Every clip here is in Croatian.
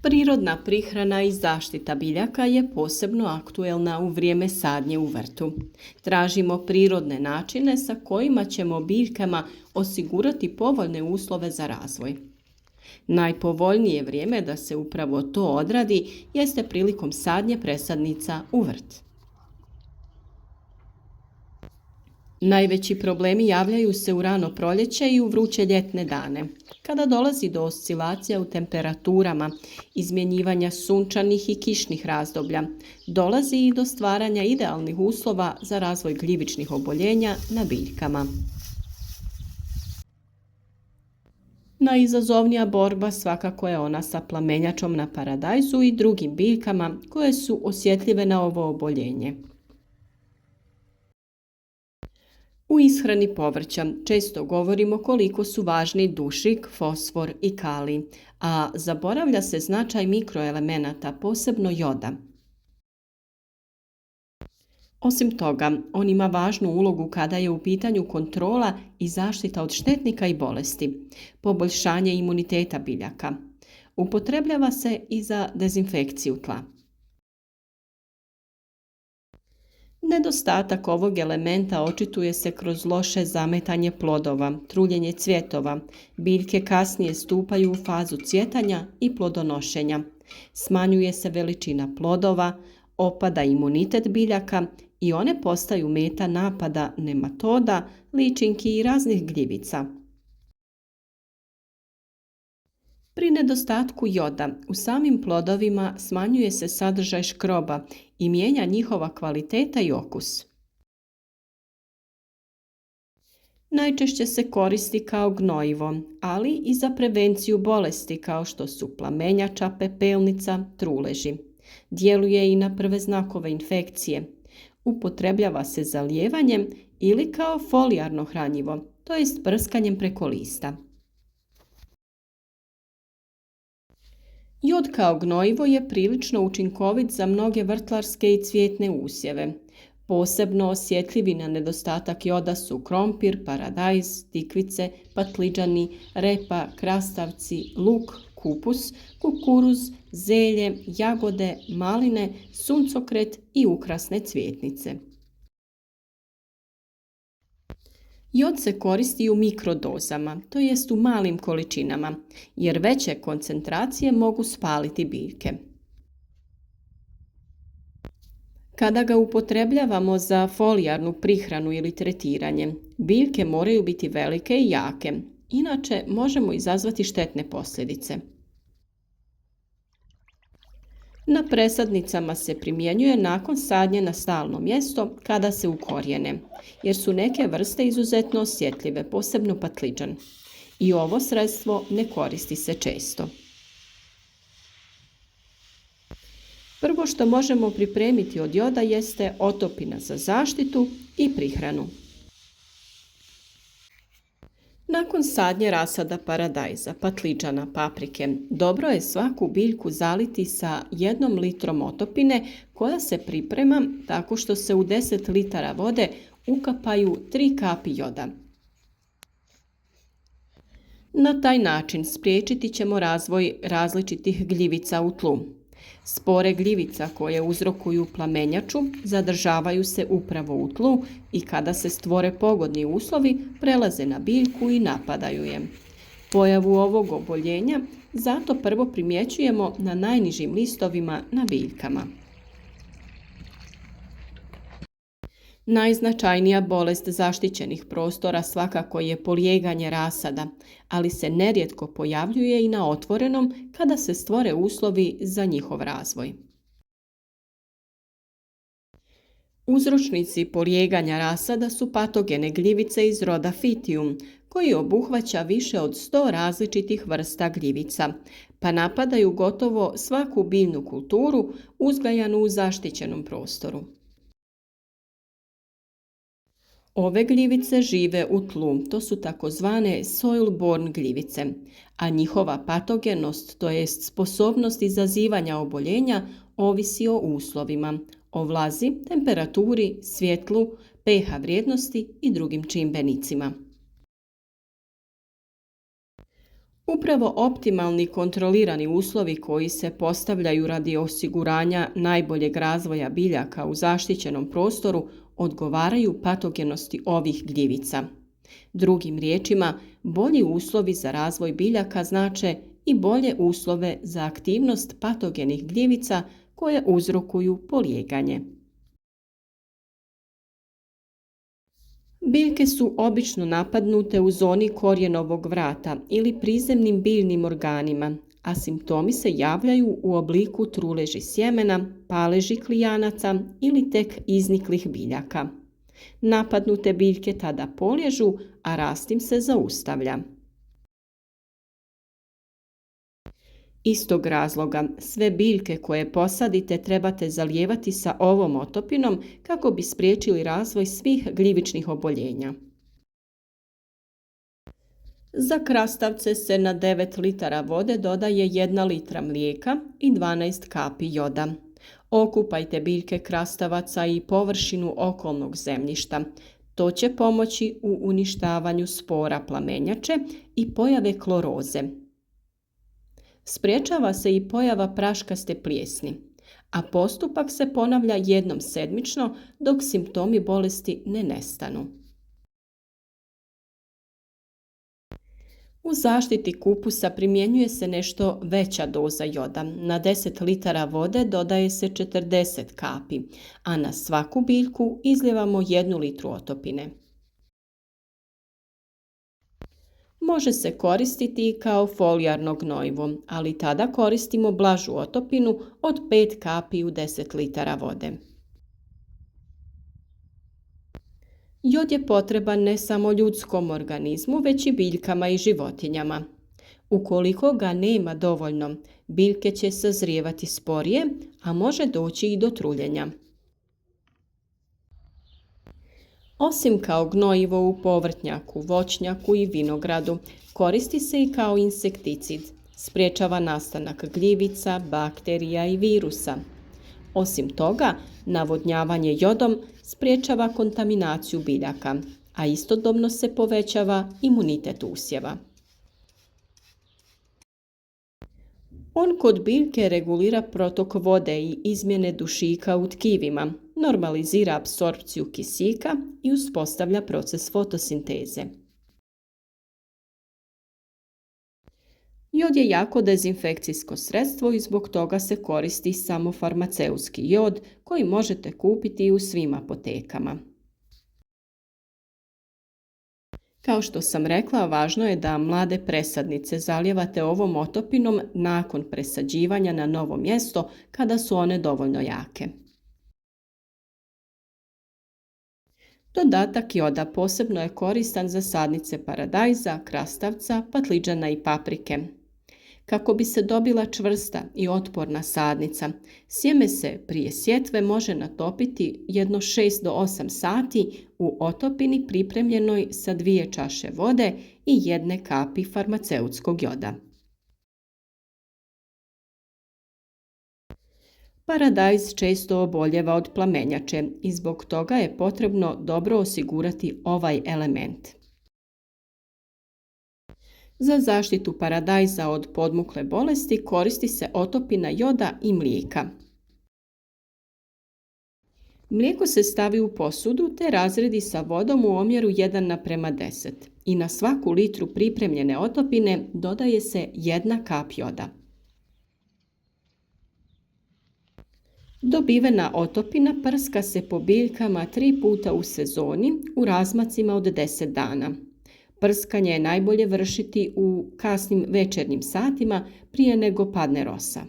Prirodna prihrana i zaštita biljaka je posebno aktuelna u vrijeme sadnje u vrtu. Tražimo prirodne načine sa kojima ćemo biljkama osigurati povoljne uslove za razvoj. Najpovoljnije vrijeme da se upravo to odradi jeste prilikom sadnje presadnica u vrt. Najveći problemi javljaju se u rano proljeće i u vruće ljetne dane, kada dolazi do oscilacija u temperaturama, izmjenjivanja sunčanih i kišnih razdoblja, dolazi i do stvaranja idealnih uslova za razvoj gljivičnih oboljenja na biljkama. Najizazovnija borba svakako je ona sa plamenjačom na paradajzu i drugim biljkama koje su osjetljive na ovo oboljenje. U ishrani povrća često govorimo koliko su važni dušik, fosfor i kalij, a zaboravlja se značaj mikroelemenata, posebno joda. Osim toga, on ima važnu ulogu kada je u pitanju kontrola i zaštita od štetnika i bolesti, poboljšanje imuniteta biljaka. Upotrebljava se i za dezinfekciju tla. Nedostatak ovog elementa očituje se kroz loše zametanje plodova, truljenje cvjetova, biljke kasnije stupaju u fazu cvjetanja i plodonošenja, smanjuje se veličina plodova, opada imunitet biljaka i one postaju meta napada nematoda, ličinki i raznih gljivica. Pri nedostatku joda u samim plodovima smanjuje se sadržaj škroba i mijenja njihova kvaliteta i okus. Najčešće se koristi kao gnojivo, ali i za prevenciju bolesti kao što su plamenjača, pepelnica, truleži. Djeluje i na prve znakove infekcije. Upotrebljava se zalijevanjem ili kao folijarno hranjivo, to jest prskanjem preko lista. Jod kao gnojivo je prilično učinkovit za mnoge vrtlarske i cvjetne usjeve. Posebno osjetljivi na nedostatak joda su krompir, paradajz, tikvice, patliđani, repa, krastavci, luk, kupus, kukuruz, zelje, jagode, maline, suncokret i ukrasne cvjetnice. Jod se koristi u mikrodozama, to jest u malim količinama, jer veće koncentracije mogu spaliti biljke. Kada ga upotrebljavamo za folijarnu prihranu ili tretiranje, biljke moraju biti velike i jake, inače možemo izazvati štetne posljedice. Na presadnicama se primjenjuje nakon sadnje na stalno mjesto kada se ukorijene, jer su neke vrste izuzetno osjetljive, posebno patliđan. I ovo sredstvo ne koristi se često. Prvo što možemo pripremiti od joda jeste otopina za zaštitu i prihranu. Nakon sadnje rasada paradajza, patliđana, paprike, dobro je svaku biljku zaliti sa 1 litrom otopine koja se priprema tako što se u 10 litara vode ukapaju 3 kapi joda. Na taj način spriječiti ćemo razvoj različitih gljivica u tlu. Spore gljivica koje uzrokuju plamenjaču zadržavaju se upravo u tlu i kada se stvore pogodni uslovi prelaze na biljku i napadaju je. Pojavu ovog oboljenja zato prvo primjećujemo na najnižim listovima na biljkama. Najznačajnija bolest zaštićenih prostora svakako je polijeganje rasada, ali se nerijetko pojavljuje i na otvorenom kada se stvore uslovi za njihov razvoj. Uzročnici polijeganja rasada su patogene gljivice iz roda Phytium, koji obuhvaća više od 100 različitih vrsta gljivica, pa napadaju gotovo svaku biljnu kulturu uzgajanu u zaštićenom prostoru. Ove gljivice žive u tlu, to su takozvane soil-borne gljivice, a njihova patogenost, to jest sposobnost izazivanja oboljenja, ovisi o uslovima, o vlazi, temperaturi, svjetlu, pH vrijednosti i drugim čimbenicima. Upravo optimalni kontrolirani uslovi koji se postavljaju radi osiguranja najboljeg razvoja biljaka u zaštićenom prostoru odgovaraju patogenosti ovih gljivica. Drugim riječima, bolji uslovi za razvoj biljaka znače i bolje uslove za aktivnost patogenih gljivica koje uzrokuju polijeganje. Biljke su obično napadnute u zoni korijenovog vrata ili prizemnim biljnim organima, a simptomi se javljaju u obliku truleži sjemena, paleži klijanaca ili tek izniklih biljaka. Napadnute biljke tada poliježu, a rast im se zaustavlja. Istog razloga, sve biljke koje posadite trebate zalijevati sa ovom otopinom kako bi spriječili razvoj svih gljivičnih oboljenja. Za krastavce se na 9 litara vode dodaje 1 litra mlijeka i 12 kapi joda. Okupajte biljke krastavaca i površinu okolnog zemljišta. To će pomoći u uništavanju spora plamenjače i pojave kloroze. Sprječava se i pojava praškaste plijesni, a postupak se ponavlja jednom sedmično dok simptomi bolesti ne nestanu. U zaštiti kupusa primjenjuje se nešto veća doza joda. Na 10 litara vode dodaje se 40 kapi, a na svaku biljku izlijevamo 1 litru otopine. Može se koristiti i kao folijarno gnojivo, ali tada koristimo blažu otopinu od 5 kapi u 10 litara vode. Jod je potreban ne samo ljudskom organizmu, već i biljkama i životinjama. Ukoliko ga nema dovoljno, biljke će sazrijevati sporije, a može doći i do truljenja. Osim kao gnojivo u povrtnjaku, voćnjaku i vinogradu, koristi se i kao insekticid. Sprječava nastanak gljivica, bakterija i virusa. Osim toga, navodnjavanje jodom sprječava kontaminaciju biljaka, a istodobno se povećava imunitet usjeva. On kod biljke regulira protok vode i izmjene dušika u tkivima, normalizira apsorpciju kisika i uspostavlja proces fotosinteze. Jod je jako dezinfekcijsko sredstvo i zbog toga se koristi samo farmaceutski jod koji možete kupiti u svim apotekama. Kao što sam rekla, važno je da mlade presadnice zalijevate ovom otopinom nakon presađivanja na novo mjesto kada su one dovoljno jake. Dodatak joda posebno je koristan za sadnice paradajza, krastavca, patliđana i paprike. Kako bi se dobila čvrsta i otporna sadnica, sjeme se prije sjetve može natopiti jedno 6 do 8 sati u otopini pripremljenoj sa 2 čaše vode i 1 kapi farmaceutskog joda. Paradajz često oboljeva od plamenjače i zbog toga je potrebno dobro osigurati ovaj element. Za zaštitu paradajza od podmukle bolesti koristi se otopina joda i mlijeka. Mlijeko se stavi u posudu te razredi sa vodom u omjeru 1:10 i na svaku litru pripremljene otopine dodaje se 1 kap joda. Dobivena otopina prska se po biljkama 3 puta u sezoni u razmacima od 10 dana. Prskanje je najbolje vršiti u kasnim večernjim satima prije nego padne rosa.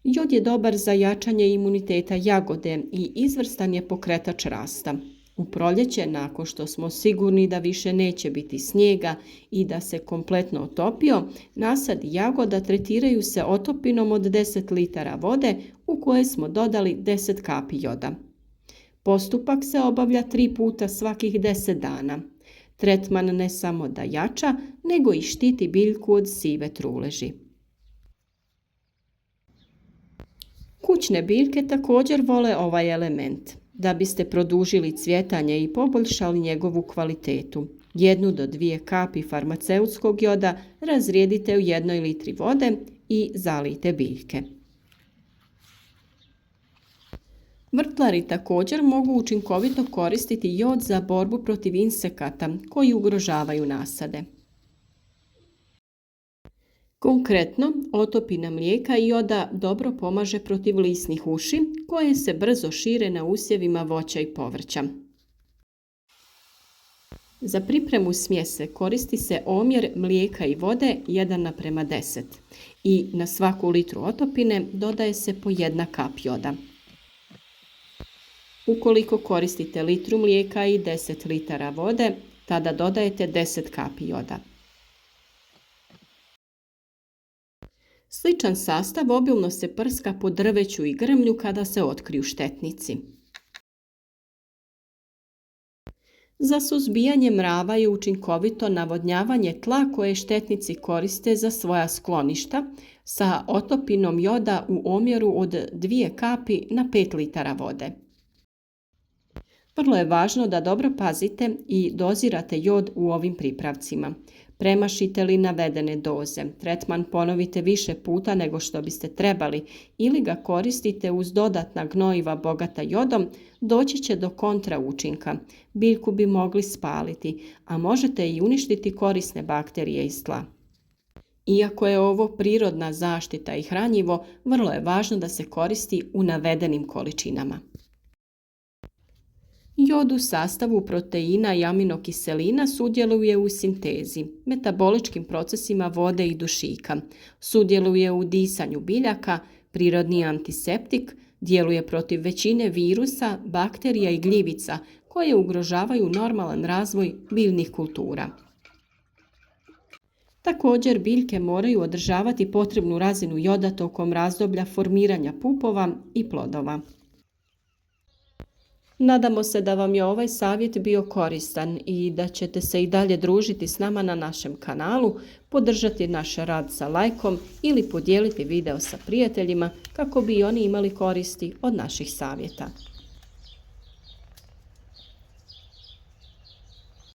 Jod je dobar za jačanje imuniteta jagode i izvrstan je pokretač rasta. U proljeće, nakon što smo sigurni da više neće biti snijega i da se kompletno otopio, nasadi jagoda tretiraju se otopinom od 10 litara vode u koje smo dodali 10 kapi joda. Postupak se obavlja 3 puta svakih 10 dana. Tretman ne samo da jača, nego i štiti biljku od sive truleži. Kućne biljke također vole ovaj element. Da biste produžili cvjetanje i poboljšali njegovu kvalitetu, 1 do 2 kapi farmaceutskog joda razrijedite u 1 litri vode i zalijte biljke. Vrtlari također mogu učinkovito koristiti jod za borbu protiv insekata koji ugrožavaju nasade. Konkretno, otopina mlijeka i joda dobro pomaže protiv lisnih uši koje se brzo šire na usjevima voća i povrća. Za pripremu smjese koristi se omjer mlijeka i vode 1:10 i na svaku litru otopine dodaje se po 1 kap joda. Ukoliko koristite litru mlijeka i 10 litara vode, tada dodajete 10 kapi joda. Sličan sastav obilno se prska po drveću i grmlju kada se otkriju štetnici. Za suzbijanje mrava je učinkovito navodnjavanje tla koje štetnici koriste za svoja skloništa sa otopinom joda u omjeru od 2 kapi na 5 litara vode. Vrlo je važno da dobro pazite i dozirate jod u ovim pripravcima. Premašite li navedene doze, tretman ponovite više puta nego što biste trebali ili ga koristite uz dodatna gnojiva bogata jodom, doći će do kontra učinka. Biljku bi mogli spaliti, a možete i uništiti korisne bakterije iz tla. Iako je ovo prirodna zaštita i hranjivo, vrlo je važno da se koristi u navedenim količinama. Jod u sastavu proteina i aminokiselina sudjeluje u sintezi, metaboličkim procesima vode i dušika, sudjeluje u disanju biljaka, prirodni antiseptik, djeluje protiv većine virusa, bakterija i gljivica koje ugrožavaju normalan razvoj biljnih kultura. Također biljke moraju održavati potrebnu razinu joda tokom razdoblja formiranja pupova i plodova. Nadamo se da vam je ovaj savjet bio koristan i da ćete se i dalje družiti s nama na našem kanalu, podržati naš rad sa lajkom ili podijeliti video sa prijateljima kako bi i oni imali koristi od naših savjeta.